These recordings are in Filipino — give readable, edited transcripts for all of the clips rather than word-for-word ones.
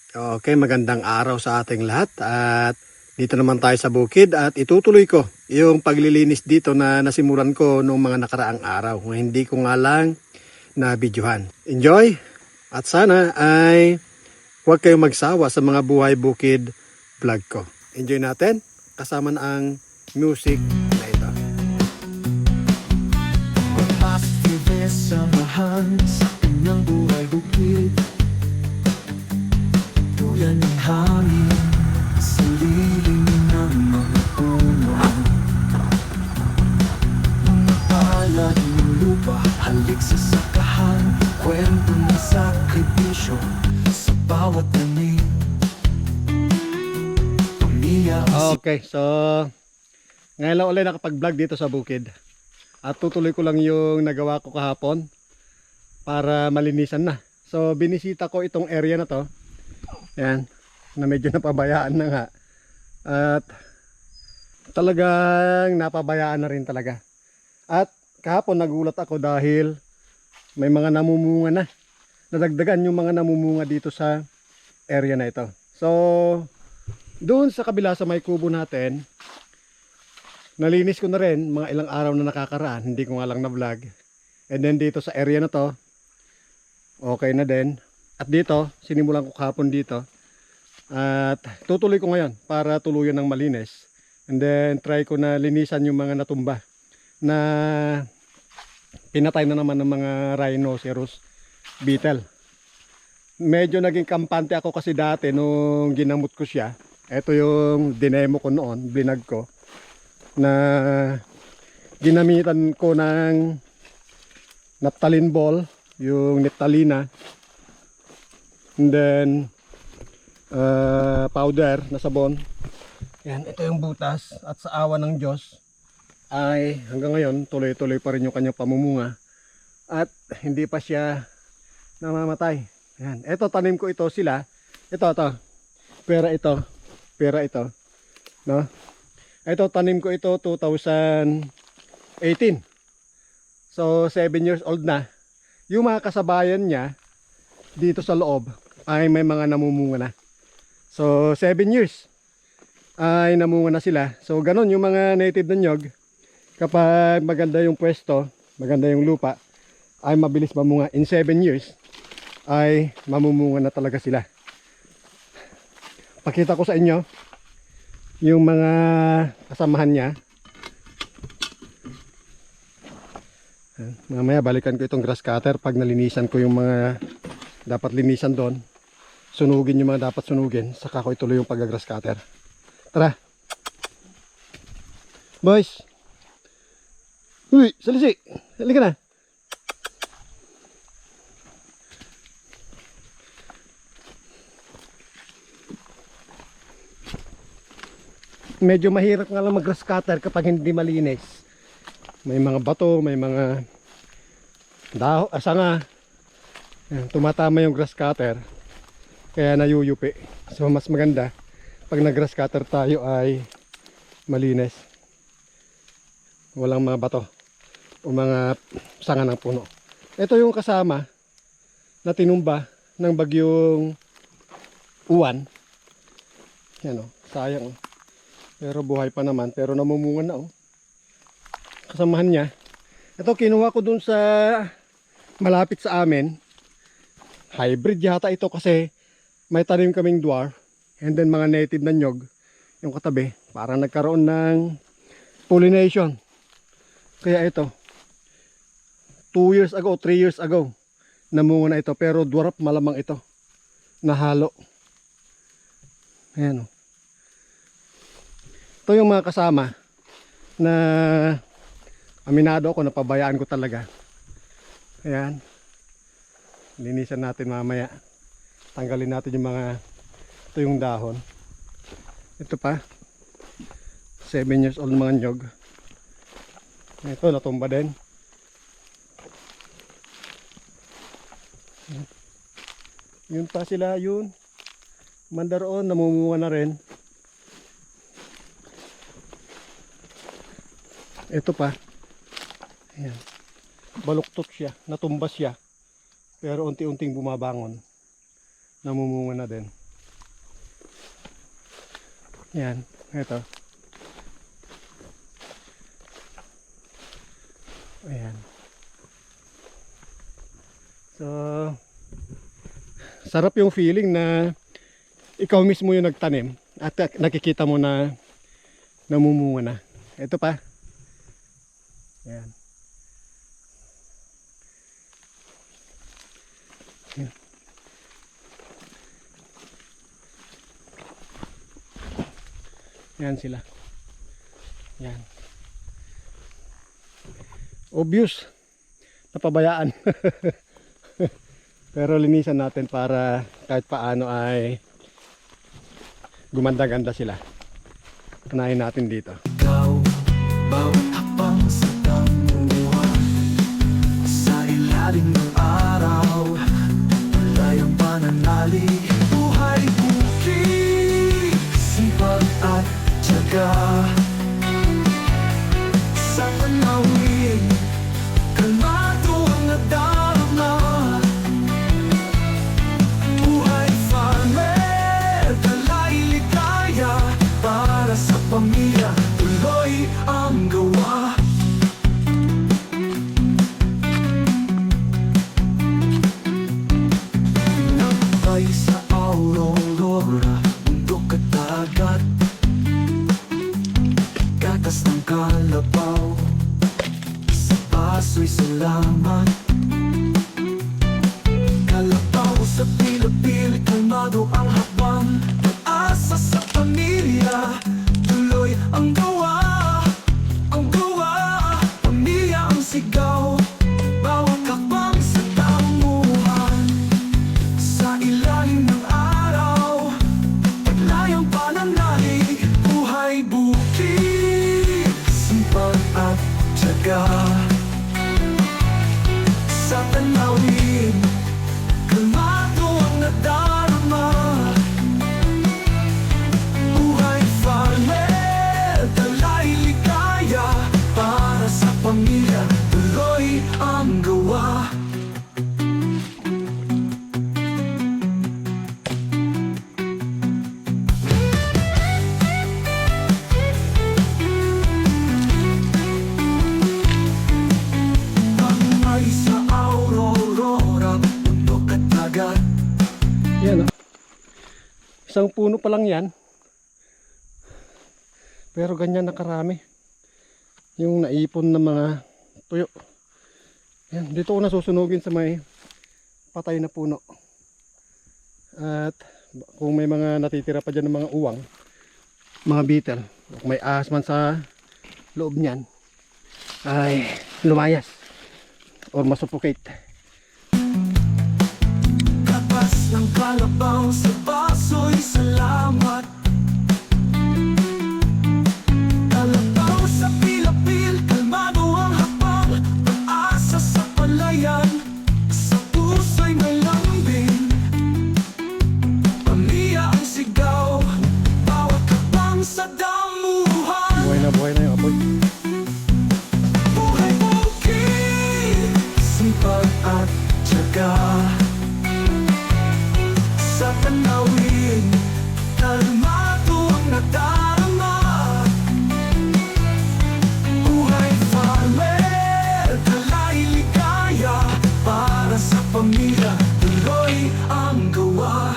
Okay, magandang araw sa ating lahat at dito naman tayo sa bukid at itutuloy ko yung paglilinis dito na nasimulan ko noong mga nakaraang araw. Hindi ko nga lang na videohan. Enjoy at sana ay huwag kayong magsawa sa mga buhay bukid vlog ko. Enjoy natin kasama na ang music na ito. Pag-activist samahan sa kanyang buhay bukid, tuyan ng hangin sa lilim ng mga puno. Mga palad ng lupa, halik sa sakahan, kwento ng sakripisyo sa bawat tanim. Okay, so ngayon lang ulit nakapag-vlog dito sa bukid. At tutuloy ko lang yung nagawa ko kahapon para malinisan na. So binisita ko itong area na to. Yan, na medyo napabayaan na nga. At talagang napabayaan na rin talaga. At kahapon nagulat ako dahil may mga namumunga na. Nadagdagan yung mga namumunga dito sa area na ito. So doon sa kabila sa may kubo natin, nalinis ko na rin mga ilang araw na nakakaraan. Hindi ko nga lang na vlog. And then dito sa area na to, okay na din. At dito, sinimulan ko kahapon dito. At tutuloy ko ngayon para tuluyan ng malinis. And then try ko na linisan yung mga natumba na pinatay na naman ng mga rhinoceros beetle. Medyo naging kampante ako kasi dati nung ginamot ko siya. Ito yung dinemo ko noon, blinag ko, na ginamitan ko ng naphthalene ball, yung Neptalina, and then powder na sabon. Yan, ito yung butas. At sa awa ng Diyos ay hanggang ngayon tuloy-tuloy pa rin yung kanyang pamumunga at hindi pa siya namamatay. Yan, ito tanim ko ito sila. Ito pera ito, no? Ito tanim ko ito 2018. So 7 years old na. Yung mga kasabayan niya dito sa loob ay may mga namumunga na. So 7 years ay namunga na sila. So ganun yung mga native na nyog, kapag maganda yung pwesto, maganda yung lupa, ay mabilis mamunga. In 7 years ay mamumunga na talaga sila. Pakita ko sa inyo yung mga kasamahan niya. Mamaya balikan ko itong grass cutter pag nalinisan ko yung mga dapat linisan doon. Sunugin yung mga dapat sunugin, saka ko ituloy yung pag-grass cutter. Tara boys. Uy, salisi, halika na. Medyo mahirap nga lang mag-grass cutter kapag hindi malinis. May mga bato, may mga dahon, sanga. Tumatama yung grass cutter, kaya nayuyupi. So mas maganda pag nag-grass cutter tayo ay malinis, walang mga bato o mga sanga ng puno. Ito yung kasama na tinumba ng bagyong Uwan. Yan o, sayang o. Pero buhay pa naman, pero namumunga na oh. Kasamahan niya. Ito kinuha ko dun sa malapit sa amin. Hybrid yata ito kasi may tanim kaming dwarf. And then mga native na nyog yung katabi. Parang nagkaroon ng pollination. Kaya ito 2 years ago, 3 years ago namunga na ito. Pero dwarf malamang ito, nahalo. Ayan oh. Ito yung mga kasama na aminado ako, napabayaan ko talaga. Ayan, linisan natin mamaya. Tanggalin natin yung mga, ito yung dahon. Ito pa 7 years old mga nyog. Ito natumba din. Yun pa sila, yun mandaroon, namumunga na rin. Ito pa. Ayan. Baluktot siya, natumba siya. Pero unti-unting bumabangon. Namumunga na din. Yan, ito. Ayan. So, sarap yung feeling na ikaw mismo yung nagtanim at nakikita mo na namumunga na. Ito pa. Ayan. Ayan. Ayan sila. Ayan. Obvious. Napabayaan. Pero linisan natin para kahit paano ay gumanda-ganda sila. Unahin natin dito. Ikaw, bawat hakbang sa damuhan, sa ilalim ng araw, layang pananalig, buhay bukid, sipag at tiyaga. Sa panawin, kalmado ang nadarama, buhay farmer, dalay ligaya, para sa pamilya, tuloy ang gawa. Pinagpay sa Aurora, bundok at dagat, gatas ng kalabaw, sa paso'y salamat. Kalabaw sa pila-pili, kalmado ang habang, pag-asa sa pamilya, tuloy ang gawa, pamilya ang sigaw, bawat hakbang sa damuhan, sa ilalim ng araw, paglayang pananalig, buhay bukid, sipag at tiyaga. Sa tanawin, kalmado ang nadarama, buhay farmer, dalay ligaya, para sa pamilya, tuloy ang gawa. Pangay sa Aurora, bundok at dagat, Yan oh. Isang puno pa lang yan. Pero ganyan nakarami. Yung naipon ng mga tuyo. Yan, dito ko nasusunugin sa may patay na puno. At kung may mga natitira pa dyan ng mga uwang, mga beetle, kung may ahas man sa loob niyan, ay lumayas or masuffocate. kapas ng kalabaw sa baso'y salamat. Kalabaw sa pilapil, kalmado ang hakbang, pag-asa sa palayan, sa puso'y may lambing, pamilya ang sigaw, bawat hakbang sa damuhan, Buhay na yung apoy. buhay bukid, sipag at tiyaga. Sa tanawin, kalmado ang nadarama, buhay farmer, dalay ligaya, para sa pamilya, tuloy ang gawa.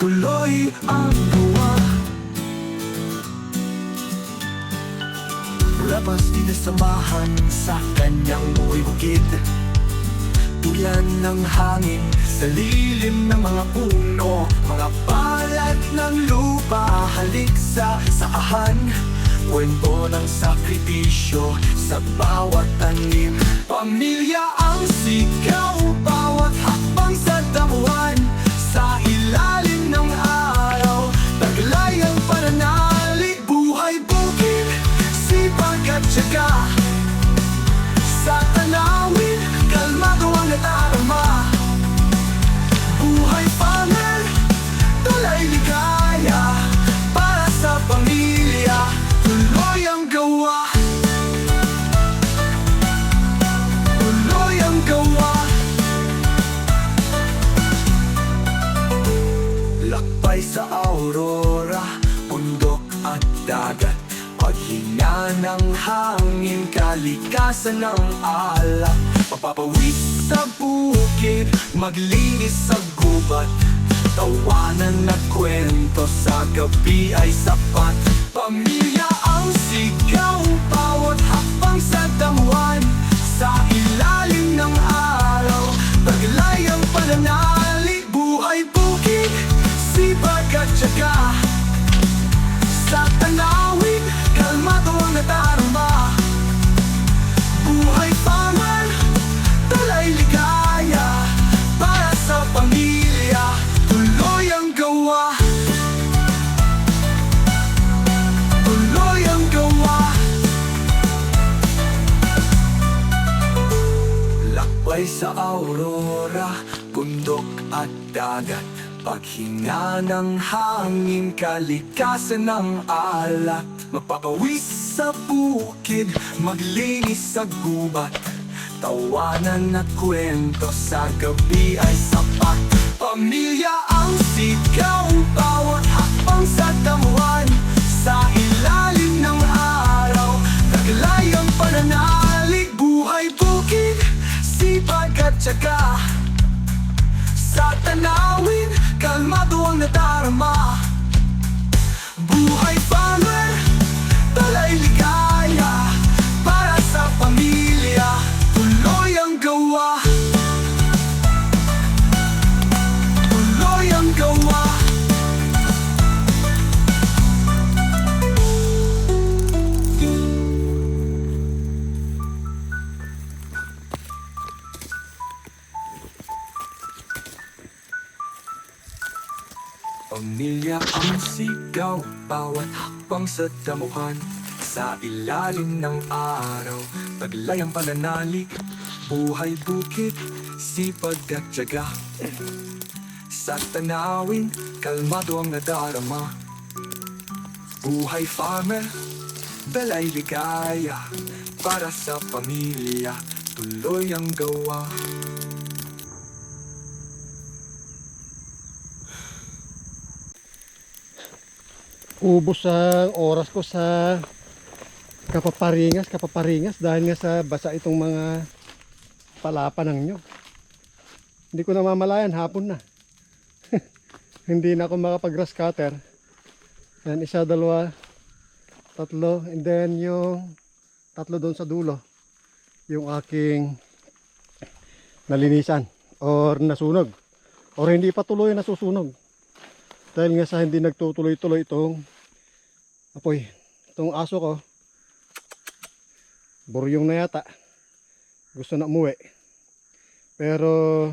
Tuloy ang gawa. Labas din na samahan sa kanyang buhay bukid, tulan ng hangin sa lilim ng mga puno, mga balat ng lupa, halik sa saahan, kwento ng sakripisyo sa bawat tanim, pamilya ang sigaw, bawat hakbang sa damuhan, sa ilalim ng araw, taglay ang pananalig, buhay bukid, sipag at tiyaga. Sa tanawin, kalmado ang nadarama, buhay farmer, tulay ligaya, para sa pamilya, tuloy ang gawa. Tuloy ang gawa. hangin, kalikasan ng alak. Mapapawis sa bukid, maglinis sa gubat. Tawanan at kwento sa gabi ay sapat. Pamilya ang sigaw, bawat hakbang sa damuhan. Sa ilalim ng araw, taglay ang pananali. Buhay bukid, sipag at tiyaga. Sa tanawin, kalmado ang nadarama. Buhay farmer, talay ligaya. Para sa pamilya, tuloy ang gawa. Tuloy ang gawa. Lakbay sa aurora, bundok at dagat. Paghinga ng hangin, kalikasan ng alat. Mapapawis sa bukid, maglinis sa gubat. Tawanan at kwento sa gabi ay sapat. Pamilya ang sigaw, bawat hakbang sa damuhan. Sa ilalim ng araw, taglay ang pananalig. Buhay bukid, sipag at tiyaga. Sa tanawin, kalmado ang nadarama. Buhay farmer, talay ligaya. Para sa pamilya, tuloy ang gawa. Tuloy ang gawa. Pamilya ang sigaw, bawat hakbang sa damuhan. Sa ilalim ng araw, taglay ang pananalig. Buhay bukid, sipag at tiyaga. Sa tanawin, kalmado ang nadarama. Buhay farmer, balay ligaya. Para sa pamilya, tuloy ang gawa. Ubos ang oras ko sa kapaparingas dahil nga sa basa itong mga palapa ng nyog. Hindi ko namamalayan, hapon na. Hindi na ako makapag-grass cutter. Yan, isa, dalawa, tatlo, and then yung tatlo doon sa dulo, yung aking nalinisan or nasunog or hindi pa tuloy nasusunog dahil nga sa hindi nagtutuloy-tuloy itong apoy. Itong aso ko buryong na yata, gusto na umuwi, pero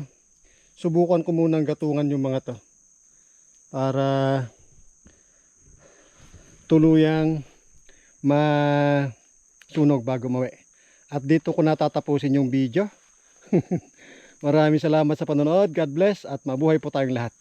subukan ko munang gatungan yung mga to para tuluyang masunog bago umuwi. At dito ko natatapusin yung video. Maraming salamat sa panonood. God bless at mabuhay po tayong lahat.